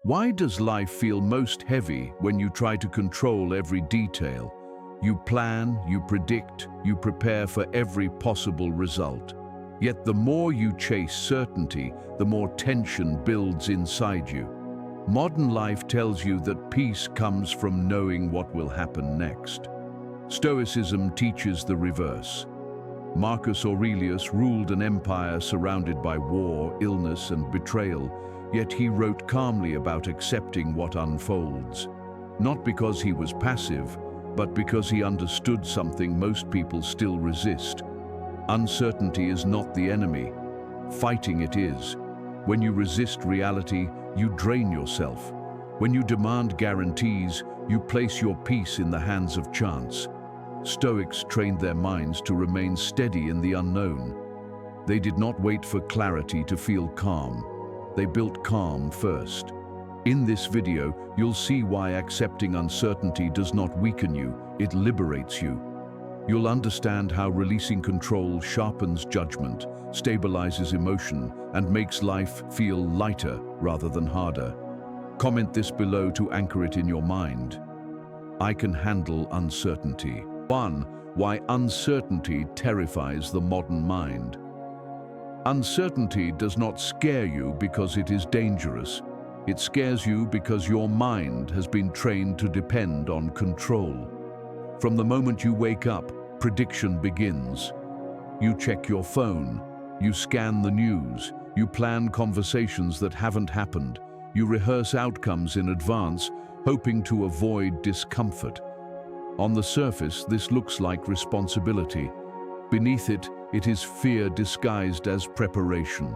Why does life feel most heavy when you try to control every detail? You plan, you predict, you prepare for every possible result. Yet the more you chase certainty, the more tension builds inside you. Modern life tells you that peace comes from knowing what will happen next. Stoicism teaches the reverse. Marcus Aurelius ruled an empire surrounded by war, illness, and betrayal, yet he wrote calmly about accepting what unfolds. Not because he was passive, but because he understood something most people still resist. Uncertainty is not the enemy. Fighting it is. When you resist reality, you drain yourself. When you demand guarantees, you place your peace in the hands of chance. Stoics trained their minds to remain steady in the unknown. They did not wait for clarity to feel calm. They built calm first. In this video, you'll see why accepting uncertainty does not weaken you, it liberates you. You'll understand how releasing control sharpens judgment, stabilizes emotion, and makes life feel lighter rather than harder. Comment this below to anchor it in your mind. I can handle uncertainty. 1. Why uncertainty terrifies the modern mind. Uncertainty does not scare you because it is dangerous. It scares you because your mind has been trained to depend on control. From the moment you wake up, prediction begins. You check your phone, you scan the news, you plan conversations that haven't happened, you rehearse outcomes in advance, hoping to avoid discomfort. On the surface, this looks like responsibility. Beneath it, it is fear disguised as preparation.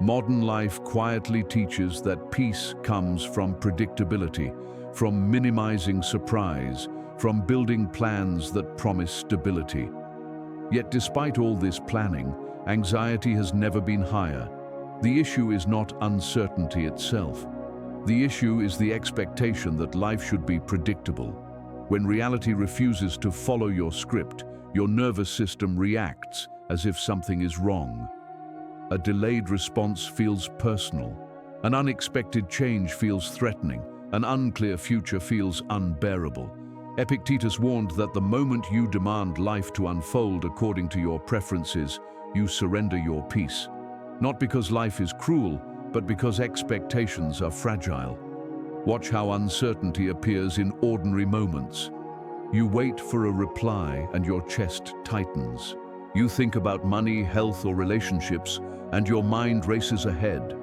Modern life quietly teaches that peace comes from predictability, from minimizing surprise, from building plans that promise stability. Yet despite all this planning, anxiety has never been higher. The issue is not uncertainty itself. The issue is the expectation that life should be predictable. When reality refuses to follow your script, your nervous system reacts as if something is wrong. A delayed response feels personal. An unexpected change feels threatening. An unclear future feels unbearable. Epictetus warned that the moment you demand life to unfold according to your preferences, you surrender your peace. Not because life is cruel, but because expectations are fragile. Watch how uncertainty appears in ordinary moments. You wait for a reply and your chest tightens. You think about money, health, or relationships, and your mind races ahead.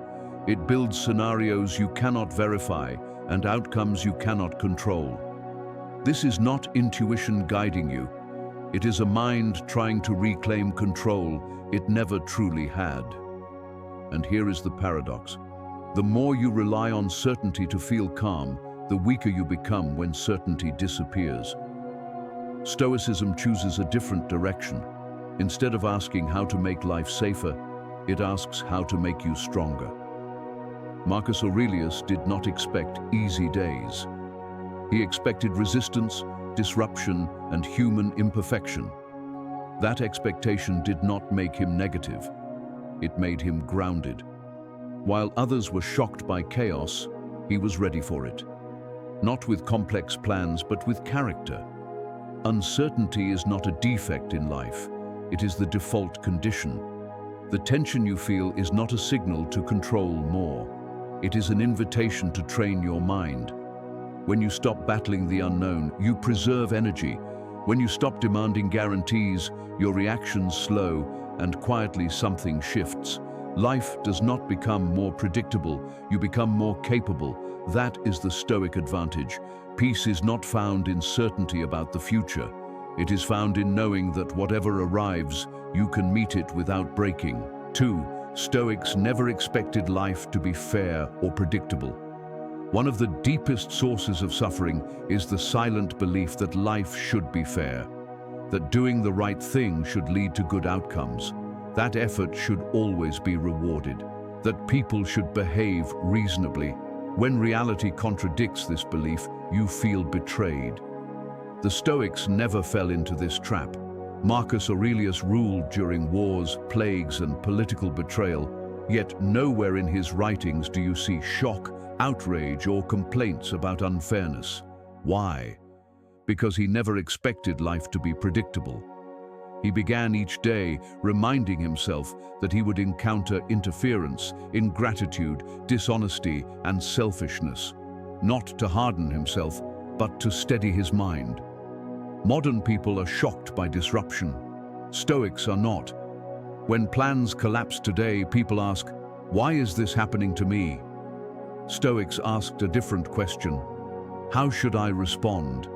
It builds scenarios you cannot verify and outcomes you cannot control. This is not intuition guiding you. It is a mind trying to reclaim control it never truly had. And here is the paradox. The more you rely on certainty to feel calm, the weaker you become when certainty disappears. Stoicism chooses a different direction. Instead of asking how to make life safer, it asks how to make you stronger. Marcus Aurelius did not expect easy days. He expected resistance, disruption, and human imperfection. That expectation did not make him negative. It made him grounded. While others were shocked by chaos, he was ready for it. Not with complex plans, but with character. Uncertainty is not a defect in life. It is the default condition. The tension you feel is not a signal to control more. It is an invitation to train your mind. When you stop battling the unknown, you preserve energy. When you stop demanding guarantees, your reactions slow, and quietly something shifts. Life does not become more predictable, you become more capable. That is the Stoic advantage. Peace is not found in certainty about the future. It is found in knowing that whatever arrives, you can meet it without breaking. 2. Stoics never expected life to be fair or predictable. One of the deepest sources of suffering is the silent belief that life should be fair, that doing the right thing should lead to good outcomes, that effort should always be rewarded, that people should behave reasonably. When reality contradicts this belief, you feel betrayed. The Stoics never fell into this trap. Marcus Aurelius ruled during wars, plagues, and political betrayal, yet nowhere in his writings do you see shock, outrage or complaints about unfairness. Why? Because he never expected life to be predictable. He began each day reminding himself that he would encounter interference, ingratitude, dishonesty, and selfishness, not to harden himself, but to steady his mind. Modern people are shocked by disruption. Stoics are not. When plans collapse today, people ask, "Why is this happening to me?" Stoics asked a different question. How should I respond?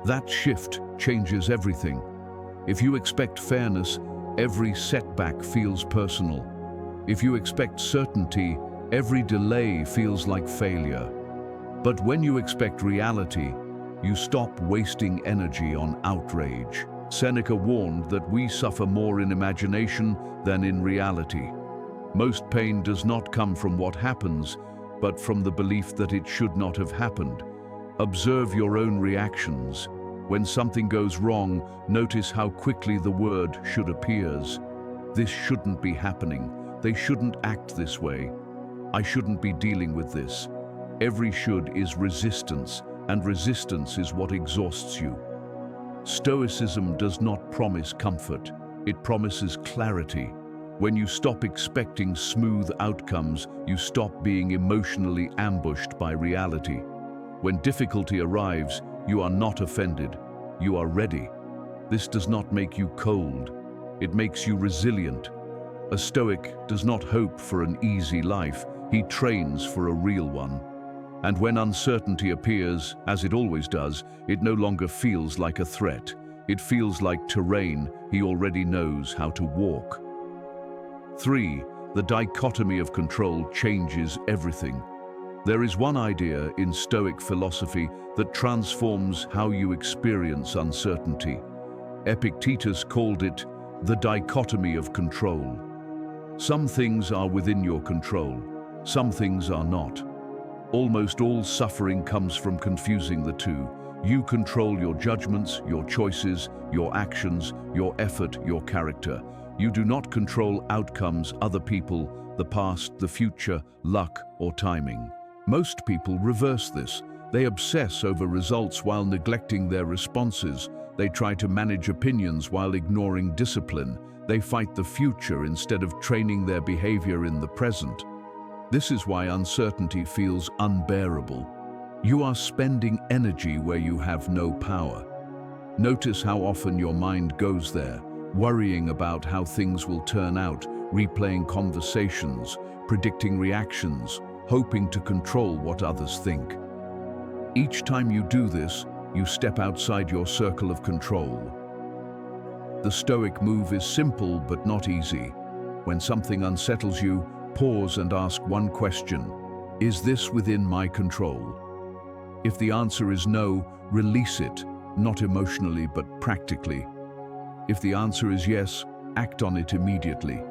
That shift changes everything. If you expect fairness, every setback feels personal. If you expect certainty, every delay feels like failure. But when you expect reality, you stop wasting energy on outrage. Seneca warned that we suffer more in imagination than in reality. Most pain does not come from what happens, but from the belief that it should not have happened. Observe your own reactions. When something goes wrong, notice how quickly the word "should" appears. This shouldn't be happening. They shouldn't act this way. I shouldn't be dealing with this. Every "should" is resistance, and resistance is what exhausts you. Stoicism does not promise comfort. It promises clarity. When you stop expecting smooth outcomes, you stop being emotionally ambushed by reality. When difficulty arrives, you are not offended. You are ready. This does not make you cold. It makes you resilient. A Stoic does not hope for an easy life. He trains for a real one. And when uncertainty appears, as it always does, it no longer feels like a threat. It feels like terrain he already knows how to walk. 3. The dichotomy of control changes everything. There is one idea in Stoic philosophy that transforms how you experience uncertainty. Epictetus called it the dichotomy of control. Some things are within your control, some things are not. Almost all suffering comes from confusing the two. You control your judgments, your choices, your actions, your effort, your character. You do not control outcomes, other people, the past, the future, luck, or timing. Most people reverse this. They obsess over results while neglecting their responses. They try to manage opinions while ignoring discipline. They fight the future instead of training their behavior in the present. This is why uncertainty feels unbearable. You are spending energy where you have no power. Notice how often your mind goes there, worrying about how things will turn out, replaying conversations, predicting reactions, hoping to control what others think. Each time you do this, you step outside your circle of control. The Stoic move is simple but not easy. When something unsettles you, pause and ask one question: is this within my control? If the answer is no, release it, not emotionally but practically. If the answer is yes, act on it immediately.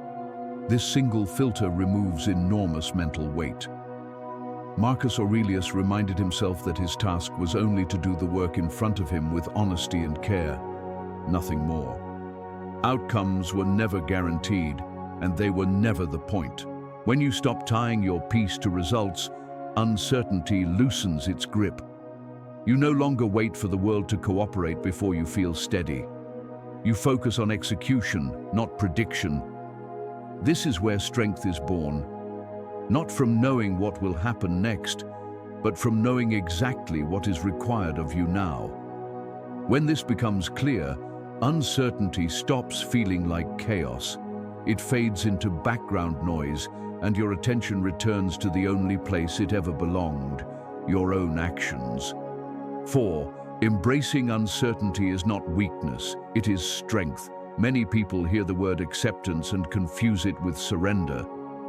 This single filter removes enormous mental weight. Marcus Aurelius reminded himself that his task was only to do the work in front of him with honesty and care, nothing more. Outcomes were never guaranteed, and they were never the point. When you stop tying your peace to results, uncertainty loosens its grip. You no longer wait for the world to cooperate before you feel steady. You focus on execution, not prediction. This is where strength is born. Not from knowing what will happen next, but from knowing exactly what is required of you now. When this becomes clear, uncertainty stops feeling like chaos. It fades into background noise, and your attention returns to the only place it ever belonged, your own actions. 4. Embracing uncertainty is not weakness, it is strength. Many people hear the word acceptance and confuse it with surrender.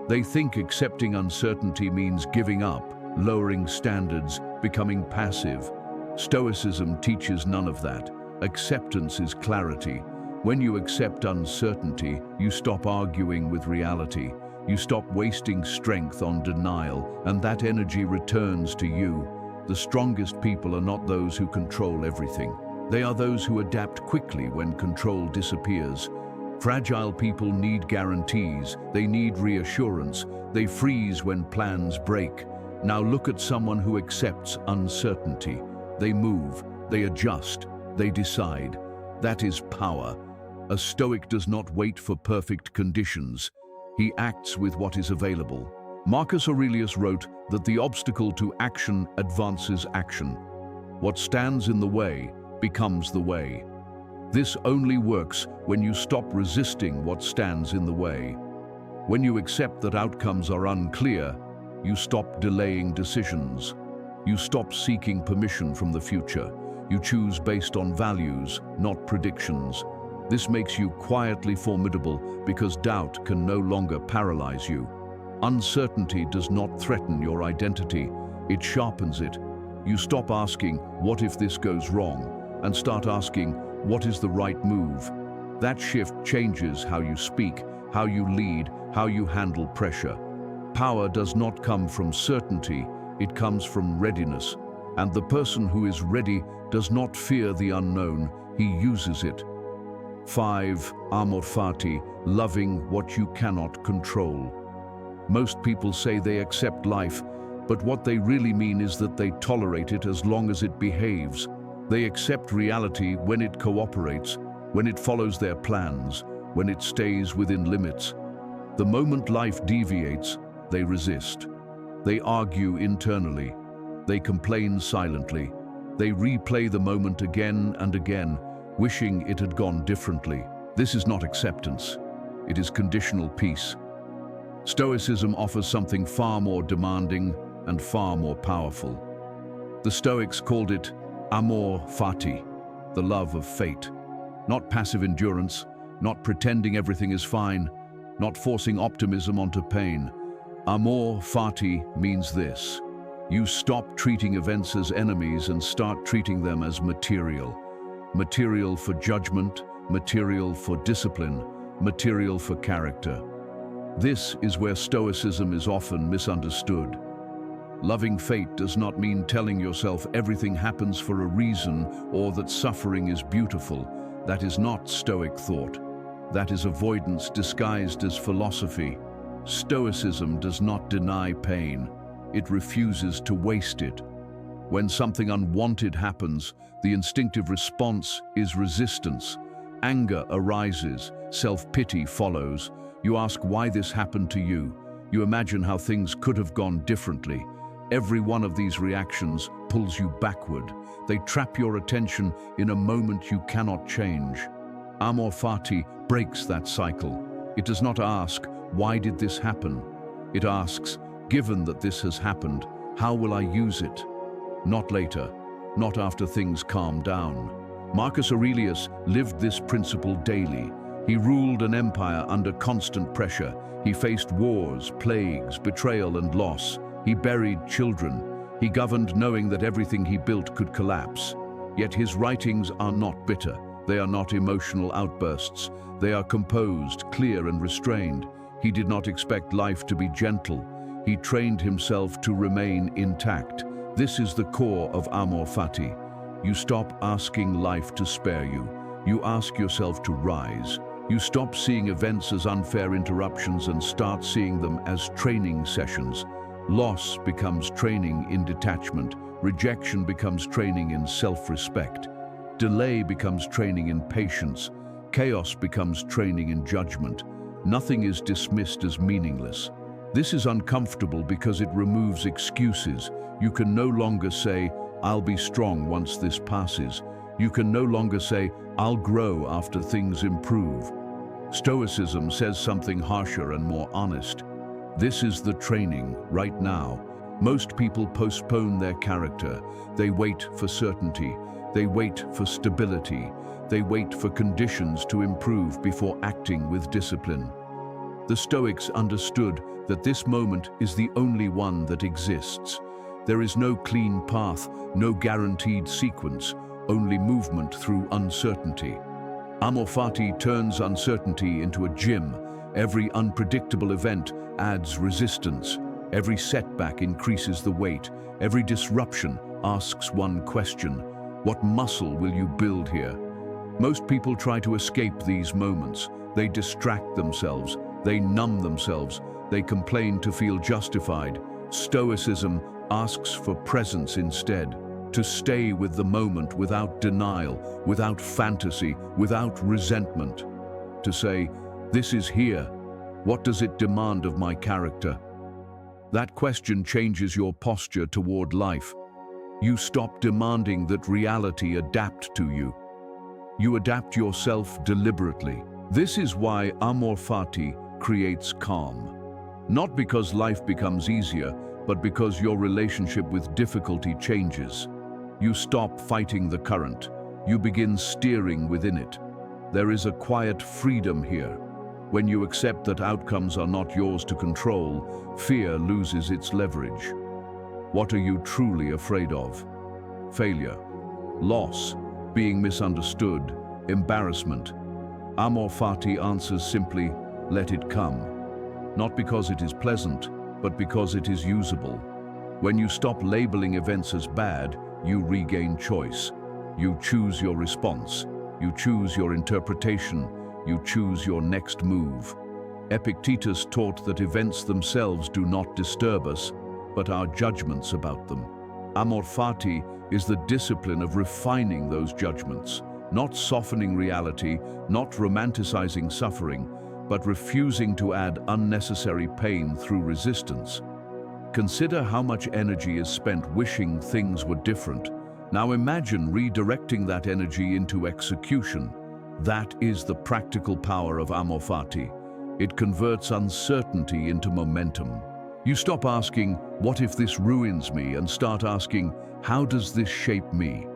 They think accepting uncertainty means giving up, lowering standards, becoming passive. Stoicism teaches none of that. Acceptance is clarity. When you accept uncertainty, you stop arguing with reality. You stop wasting strength on denial, and that energy returns to you. The strongest people are not those who control everything. They are those who adapt quickly when control disappears. Fragile people need guarantees, they need reassurance, they freeze when plans break. Now look at someone who accepts uncertainty. They move, they adjust, they decide. That is power. A Stoic does not wait for perfect conditions. He acts with what is available. Marcus Aurelius wrote that the obstacle to action advances action. What stands in the way becomes the way. This only works when you stop resisting what stands in the way. When you accept that outcomes are unclear, you stop delaying decisions. You stop seeking permission from the future. You choose based on values, not predictions. This makes you quietly formidable because doubt can no longer paralyze you. Uncertainty does not threaten your identity, it sharpens it. You stop asking, what if this goes wrong, and start asking, what is the right move? That shift changes how you speak, how you lead, how you handle pressure. Power does not come from certainty, it comes from readiness. And the person who is ready does not fear the unknown, he uses it. 5. Amor Fati, loving what you cannot control. Most people say they accept life, but what they really mean is that they tolerate it as long as it behaves. They accept reality when it cooperates, when it follows their plans, when it stays within limits. The moment life deviates, they resist. They argue internally. They complain silently. They replay the moment again and again, wishing it had gone differently. This is not acceptance. It is conditional peace. Stoicism offers something far more demanding and far more powerful. The Stoics called it Amor Fati, the love of fate. Not passive endurance, not pretending everything is fine, not forcing optimism onto pain. Amor Fati means this: you stop treating events as enemies and start treating them as material. Material for judgment, material for discipline, material for character. This is where Stoicism is often misunderstood. Loving fate does not mean telling yourself everything happens for a reason or that suffering is beautiful. That is not Stoic thought. That is avoidance disguised as philosophy. Stoicism does not deny pain. It refuses to waste it. When something unwanted happens, the instinctive response is resistance. Anger arises, self-pity follows. You ask why this happened to you. You imagine how things could have gone differently. Every one of these reactions pulls you backward. They trap your attention in a moment you cannot change. Amor Fati breaks that cycle. It does not ask, why did this happen? It asks, given that this has happened, how will I use it? Not later, not after things calm down. Marcus Aurelius lived this principle daily. He ruled an empire under constant pressure. He faced wars, plagues, betrayal, and loss. He buried children. He governed knowing that everything he built could collapse. Yet his writings are not bitter. They are not emotional outbursts. They are composed, clear, and restrained. He did not expect life to be gentle. He trained himself to remain intact. This is the core of Amor Fati. You stop asking life to spare you. You ask yourself to rise. You stop seeing events as unfair interruptions and start seeing them as training sessions. Loss becomes training in detachment. Rejection becomes training in self-respect. Delay becomes training in patience. Chaos becomes training in judgment. Nothing is dismissed as meaningless. This is uncomfortable because it removes excuses. You can no longer say, I'll be strong once this passes. You can no longer say, I'll grow after things improve. Stoicism says something harsher and more honest. This is the training right now. Most people postpone their character. They wait for certainty. They wait for stability. They wait for conditions to improve before acting with discipline. The Stoics understood that this moment is the only one that exists. There is no clean path, no guaranteed sequence, only movement through uncertainty. Amor Fati turns uncertainty into a gym. Every unpredictable event adds resistance. Every setback increases the weight. Every disruption asks one question: what muscle will you build here? Most people try to escape these moments. They distract themselves. They numb themselves. They complain to feel justified. Stoicism asks for presence instead, to stay with the moment without denial, without fantasy, without resentment. To say, this is here, what does it demand of my character? That question changes your posture toward life. You stop demanding that reality adapt to you. You adapt yourself deliberately. This is why Amor Fati creates calm. Not because life becomes easier, but because your relationship with difficulty changes. You stop fighting the current. You begin steering within it. There is a quiet freedom here. When you accept that outcomes are not yours to control, fear loses its leverage. What are you truly afraid of? Failure, loss, being misunderstood, embarrassment. Amor Fati answers simply, let it come. Not because it is pleasant, but because it is usable. When you stop labeling events as bad, you regain choice. You choose your response. You choose your interpretation. You choose your next move. Epictetus taught that events themselves do not disturb us, but our judgments about them. Amor Fati is the discipline of refining those judgments, not softening reality, not romanticizing suffering, but refusing to add unnecessary pain through resistance. Consider how much energy is spent wishing things were different. Now imagine redirecting that energy into execution. That is the practical power of Amor Fati. It converts uncertainty into momentum. You stop asking, what if this ruins me, and start asking, how does this shape me?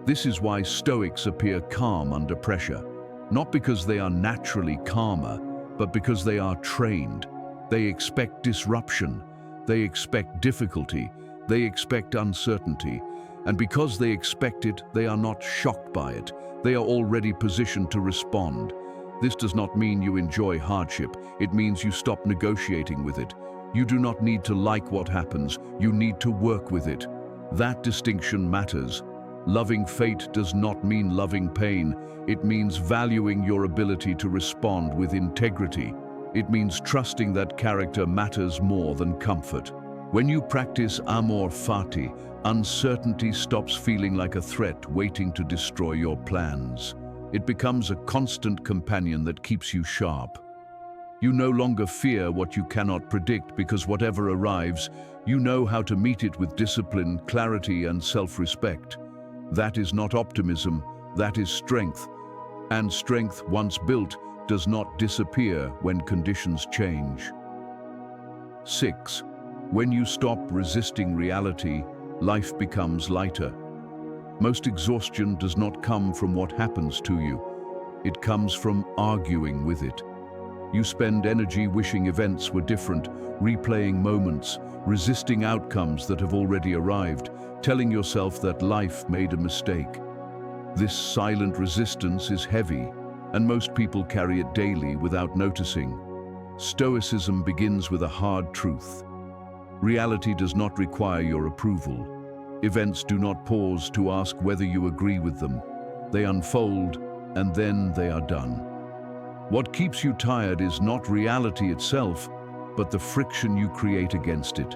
This is why Stoics appear calm under pressure, not because they are naturally calmer, but because they are trained. They expect disruption, they expect difficulty, they expect uncertainty, and because they expect it, they are not shocked by it. They are already positioned to respond. This does not mean you enjoy hardship, it means you stop negotiating with it. You do not need to like what happens, you need to work with it. That distinction matters. Loving fate does not mean loving pain. It means valuing your ability to respond with integrity. It means trusting that character matters more than comfort. When you practice Amor Fati, uncertainty stops feeling like a threat waiting to destroy your plans. It becomes a constant companion that keeps you sharp. You no longer fear what you cannot predict because whatever arrives, you know how to meet it with discipline, clarity, and self-respect. That is not optimism, that is strength. And strength, once built, does not disappear when conditions change. 6. When you stop resisting reality, life becomes lighter. Most exhaustion does not come from what happens to you. It comes from arguing with it. You spend energy wishing events were different, replaying moments, resisting outcomes that have already arrived, telling yourself that life made a mistake. This silent resistance is heavy, and most people carry it daily without noticing. Stoicism begins with a hard truth. Reality does not require your approval. Events do not pause to ask whether you agree with them. They unfold, and then they are done. What keeps you tired is not reality itself, but the friction you create against it.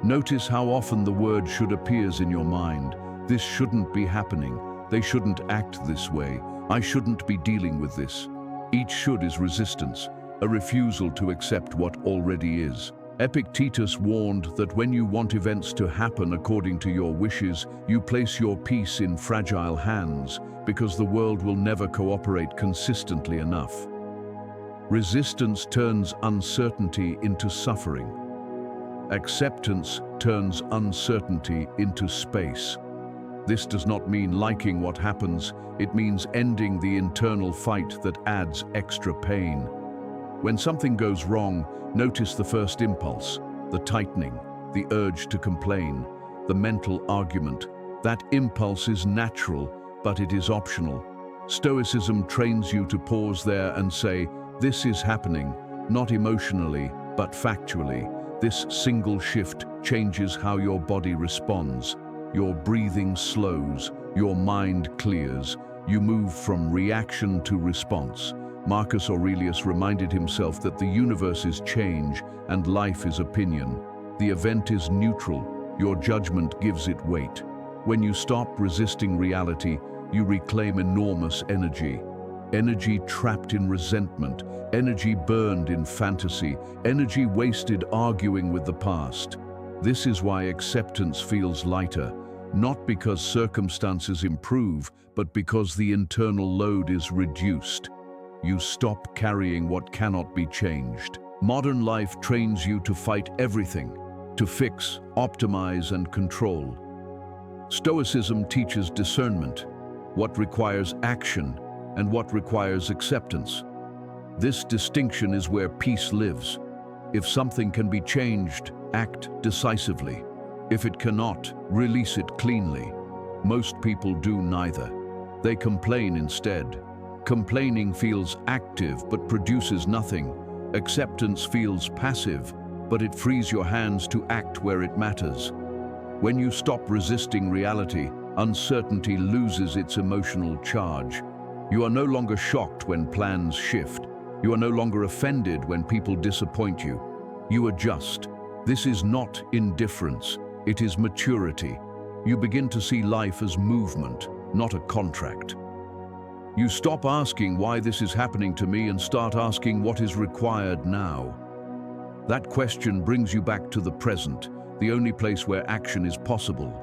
Notice how often the word should appears in your mind. This shouldn't be happening. They shouldn't act this way. I shouldn't be dealing with this. Each should is resistance, a refusal to accept what already is. Epictetus warned that when you want events to happen according to your wishes, you place your peace in fragile hands, because the world will never cooperate consistently enough. Resistance turns uncertainty into suffering. Acceptance turns uncertainty into space. This does not mean liking what happens, it means ending the internal fight that adds extra pain. When something goes wrong, notice the first impulse, the tightening, the urge to complain, the mental argument. That impulse is natural, but it is optional. Stoicism trains you to pause there and say, this is happening, not emotionally, but factually. This single shift changes how your body responds. Your breathing slows, your mind clears. You move from reaction to response. Marcus Aurelius reminded himself that the universe is change and life is opinion. The event is neutral. Your judgment gives it weight. When you stop resisting reality, you reclaim enormous energy. Energy trapped in resentment, energy burned in fantasy, energy wasted arguing with the past. This is why acceptance feels lighter, not because circumstances improve, but because the internal load is reduced. You stop carrying what cannot be changed. Modern life trains you to fight everything, to fix, optimize, and control. Stoicism teaches discernment, what requires action and what requires acceptance. This distinction is where peace lives. If something can be changed, act decisively. If it cannot, release it cleanly. Most people do neither. They complain instead. Complaining feels active but produces nothing. Acceptance feels passive, but it frees your hands to act where it matters. When you stop resisting reality, uncertainty loses its emotional charge. You are no longer shocked when plans shift. You are no longer offended when people disappoint you. You adjust. This is not indifference, it is maturity. You begin to see life as movement, not a contract. You stop asking why this is happening to me and start asking what is required now. That question brings you back to the present, the only place where action is possible.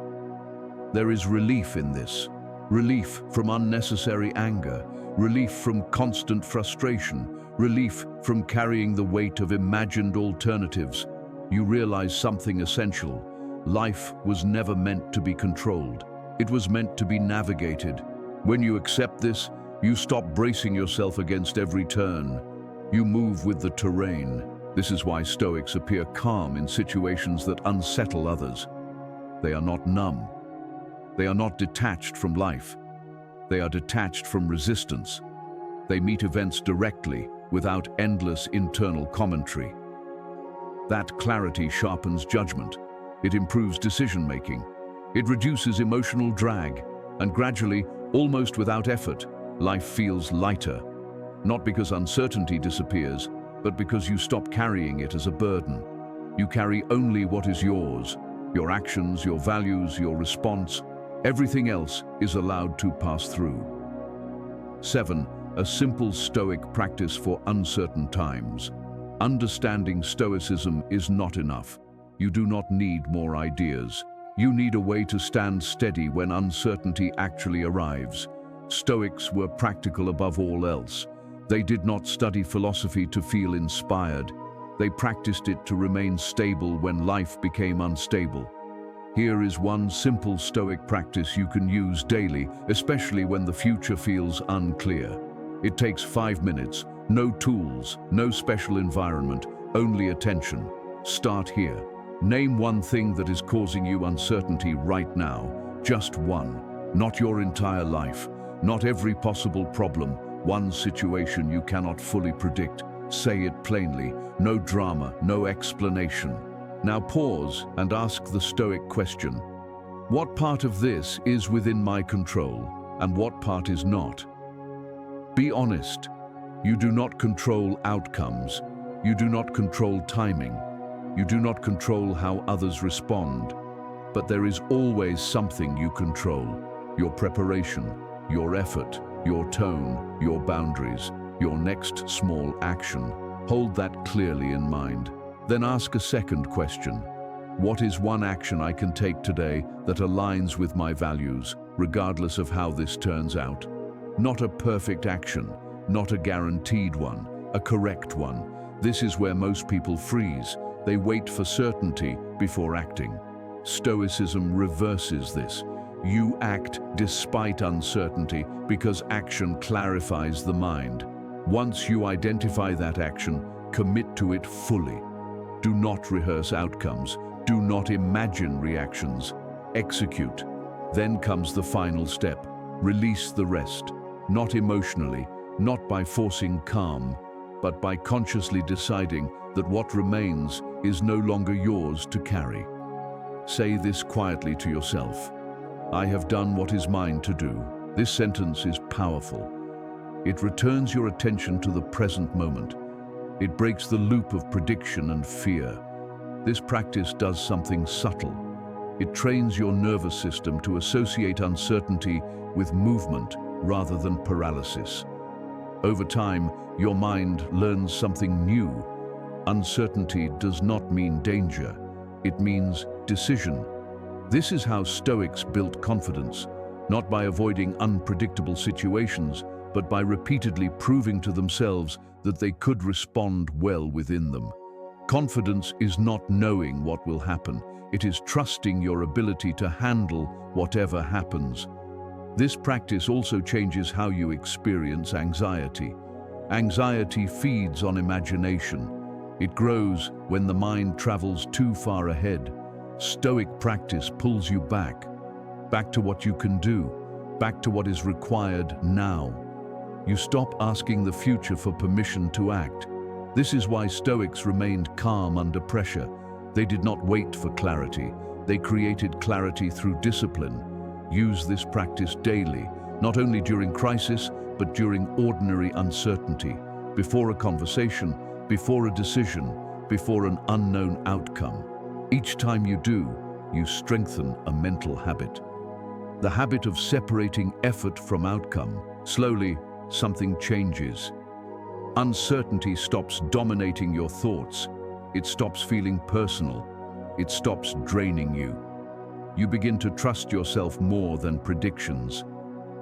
There is relief in this. Relief from unnecessary anger, relief from constant frustration, relief from carrying the weight of imagined alternatives. You realize something essential. Life was never meant to be controlled. It was meant to be navigated. When you accept this, you stop bracing yourself against every turn. You move with the terrain. This is why Stoics appear calm in situations that unsettle others. They are not numb. They are not detached from life. They are detached from resistance. They meet events directly, without endless internal commentary. That clarity sharpens judgment. It improves decision-making. It reduces emotional drag, and gradually, almost without effort, life feels lighter. Not because uncertainty disappears, but because you stop carrying it as a burden. You carry only what is yours, your actions, your values, your response. Everything else is allowed to pass through. 7. A simple Stoic practice for uncertain times. Understanding Stoicism is not enough. You do not need more ideas. You need a way to stand steady when uncertainty actually arrives. Stoics were practical above all else. They did not study philosophy to feel inspired. They practiced it to remain stable when life became unstable. Here is one simple Stoic practice you can use daily, especially when the future feels unclear. It takes 5 minutes, no tools, no special environment, only attention. Start here. Name one thing that is causing you uncertainty right now. Just one. Not your entire life. Not every possible problem. One situation you cannot fully predict. Say it plainly. No drama, no explanation. Now pause and ask the Stoic question. What part of this is within my control, and what part is not? Be honest. You do not control outcomes. You do not control timing. You do not control how others respond. But there is always something you control. Your preparation, your effort, your tone, your boundaries, your next small action. Hold that clearly in mind. Then ask a second question. What is one action I can take today that aligns with my values, regardless of how this turns out? Not a perfect action, not a guaranteed one, a correct one. This is where most people freeze. They wait for certainty before acting. Stoicism reverses this. You act despite uncertainty because action clarifies the mind. Once you identify that action, commit to it fully. Do not rehearse outcomes. Do not imagine reactions. Execute. Then comes the final step. Release the rest. Not emotionally, not by forcing calm, but by consciously deciding that what remains is no longer yours to carry. Say this quietly to yourself. I have done what is mine to do. This sentence is powerful. It returns your attention to the present moment. It breaks the loop of prediction and fear. This practice does something subtle. It trains your nervous system to associate uncertainty with movement rather than paralysis. Over time, your mind learns something new. Uncertainty does not mean danger. It means decision. This is how Stoics built confidence, not by avoiding unpredictable situations, but by repeatedly proving to themselves that they could respond well within them. Confidence is not knowing what will happen. It is trusting your ability to handle whatever happens. This practice also changes how you experience anxiety. Anxiety feeds on imagination. It grows when the mind travels too far ahead. Stoic practice pulls you back to what you can do, back to what is required now. You stop asking the future for permission to act. This is why Stoics remained calm under pressure. They did not wait for clarity. They created clarity through discipline. Use this practice daily, not only during crisis, but during ordinary uncertainty, before a conversation, before a decision, before an unknown outcome. Each time you do, you strengthen a mental habit. The habit of separating effort from outcome. Slowly, something changes. Uncertainty stops dominating your thoughts. It stops feeling personal. It stops draining you. You begin to trust yourself more than predictions.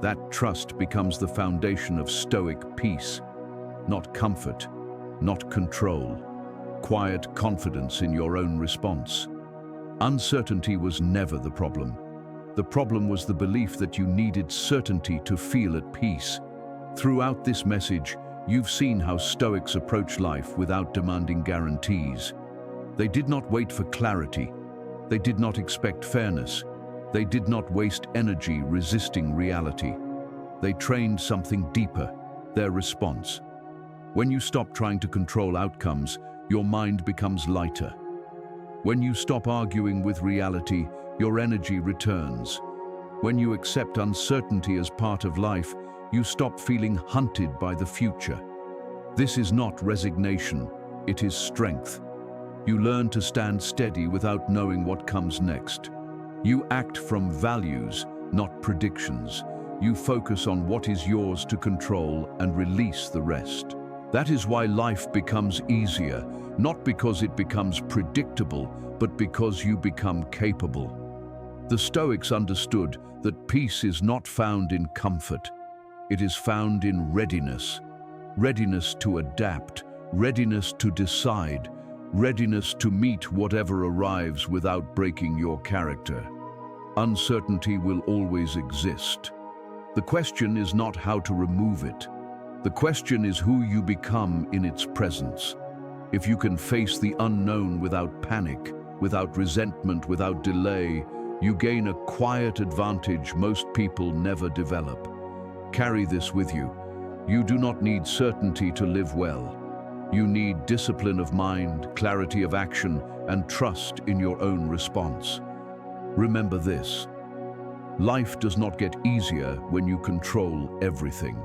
That trust becomes the foundation of Stoic peace. Not comfort, not control. Quiet confidence in your own response. Uncertainty was never the problem. The problem was the belief that you needed certainty to feel at peace. Throughout this message, you've seen how Stoics approach life without demanding guarantees. They did not wait for clarity. They did not expect fairness. They did not waste energy resisting reality. They trained something deeper, their response. When you stop trying to control outcomes, your mind becomes lighter. When you stop arguing with reality, your energy returns. When you accept uncertainty as part of life, you stop feeling hunted by the future. This is not resignation, it is strength. You learn to stand steady without knowing what comes next. You act from values, not predictions. You focus on what is yours to control and release the rest. That is why life becomes easier, not because it becomes predictable, but because you become capable. The Stoics understood that peace is not found in comfort. It is found in readiness. Readiness to adapt, readiness to decide, readiness to meet whatever arrives without breaking your character. Uncertainty will always exist. The question is not how to remove it. The question is who you become in its presence. If you can face the unknown without panic, without resentment, without delay, you gain a quiet advantage most people never develop. Carry this with you. You do not need certainty to live well. You need discipline of mind, clarity of action, and trust in your own response. Remember this: life does not get easier when you control everything.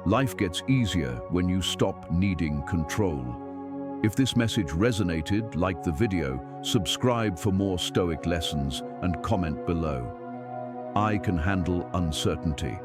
Life gets easier when you stop needing control. If this message resonated, like the video, subscribe for more Stoic lessons, and comment below. I can handle uncertainty.